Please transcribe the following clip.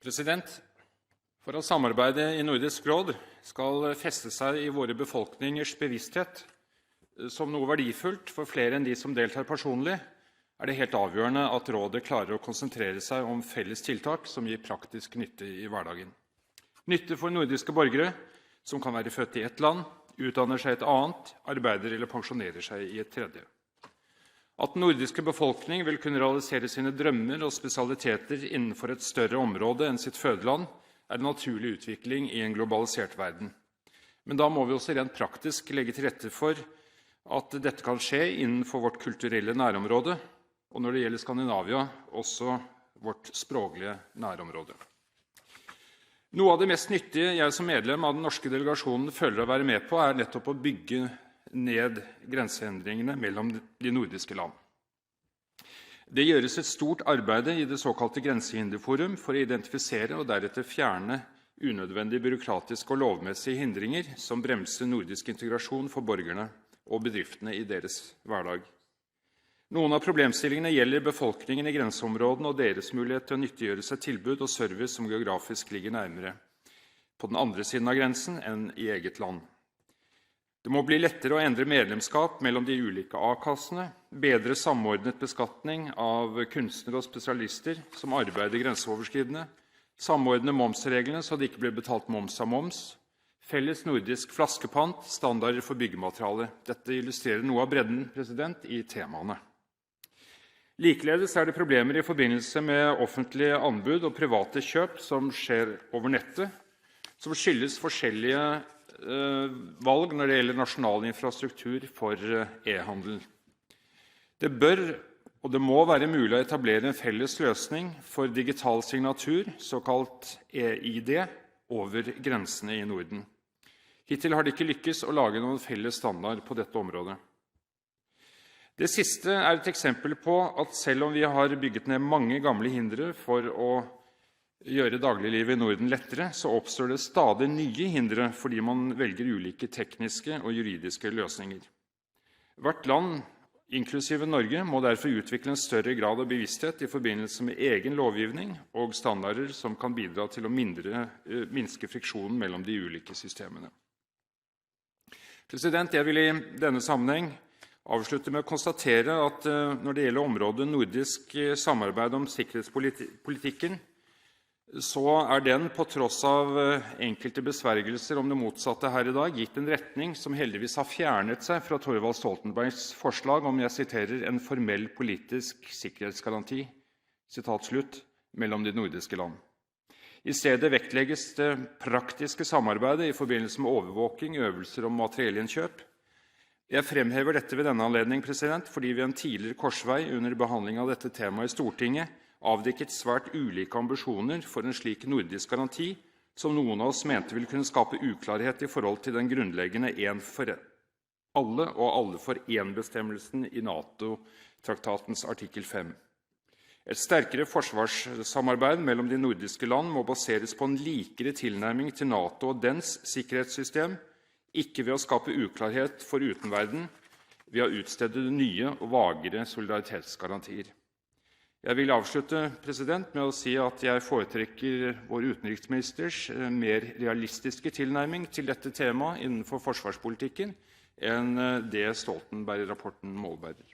For at samarbeidet i Nordisk råd skal feste seg i våre befolkningers bevissthet som noe verdifullt for flere enn de som deltar personlig, er det helt avgjørende at rådet klarer å konsentrere seg om felles tiltak som gir praktisk nytte i hverdagen. Nytte for nordiske borgere som kan være født i ett land, utdanner seg i et annet, arbeider eller pensjonerer seg i et tredje. At den nordiske befolkning vil kunne realisere sine drømmer og spesialiteter innenfor et større område enn sitt fødeland, er en naturlig utvikling i en globalisert verden. Men da må vi også rent praktisk legge til rette for at dette kan skje innenfor vårt kulturelle nærområde, og når det gjelder Skandinavia, også vårt språklige nærområde. Noe av det mest nyttige jeg som medlem av den norske delegasjonen føler å være med på, er nettopp å bygge ned grensehindringene mellom de nordiske land. Det gjøres et stort arbeid i det såkalte Grensehinderforum for å identifisere og deretter fjerne unødvendige byråkratiske og lovmessige hindringer som bremser nordisk integrasjon for borgerne og bedriftene i deres hverdag. Noen av problemstillingene gjelder befolkningen i grenseområdene og deres mulighet til å nyttiggjøre seg tilbud og service som geografisk ligger nærmere på den andre siden av grensen enn i eget land. Det må bli lettere å endre medlemskap mellom de ulike A-kassene, bedre samordnet beskatning av kunstnere og spesialister som arbeider grenseoverskridende, samordne momsreglene så det ikke blir betalt moms av moms, felles nordisk flaskepant, standarder for byggemateriale. Dette illustrerer noe av bredden i temaene. Likeledes er det problemer i forbindelse med offentlige anbud og private kjøp som skjer over nettet, som skyldes forskjellige valg når det gjelder nasjonal infrastruktur for e-handel. Det bør og det må være mulig å etablere en felles løsning for digital signatur, såkalt e-ID, over grensene i Norden. Hittil har det ikke lykkes å lage noen felles standard på dette området. Det siste er et eksempel på at selv om vi har bygget ned mange gamle hindre for å gjøre dagliglivet i Norden lettere, så oppstår det stadig nye hindre fordi man velger ulike tekniske og juridiske løsninger. Hvert land, inklusive Norge, må derfor utvikle en større grad av bevissthet i forbindelse med egen lovgivning og standarder som kan bidra til å minske friksjonen mellom de ulike systemene. Jeg vil i denne sammenheng avslutte med å konstatere at når det gjelder området nordisk samarbeid om sikkerhetspolitikken, så er den, på tross av enkelte besvergelser om det motsatte her i dag, gitt en retning som heldigvis har fjernet seg fra Thorvald Stoltenbergs forslag om, jeg siterer, en formell politisk sikkerhetsgaranti, mellom de nordiske land. I stedet vektlegges det praktiske samarbeidet i forbindelse med overvåking, øvelser og materiellinnkjøp. Jeg fremhever dette ved denne anledning, fordi vi en tidligere korsvei under behandling av dette temaet i Stortinget avdekket svært ulike ambisjoner for en slik nordisk garanti, som noen av oss mente ville kunne skape uklarhet i forhold til den grunnleggende en for alle og alle for en-bestemmelsen i NATO-traktatens artikkel 5. Et sterkere forsvarssamarbeid mellom de nordiske land må baseres på en likere tilnærming til NATO og dens sikkerhetssystem, ikke ved å skape uklarhet for utenverden, ved å utstede nye og vagere solidaritetsgarantier. Jeg vil avslutte med å si at jeg foretrekker vår utenriksministers mer realistiske tilnærming til dette temaet innenfor forsvarspolitikken enn det Stoltenberg-rapporten målbærer.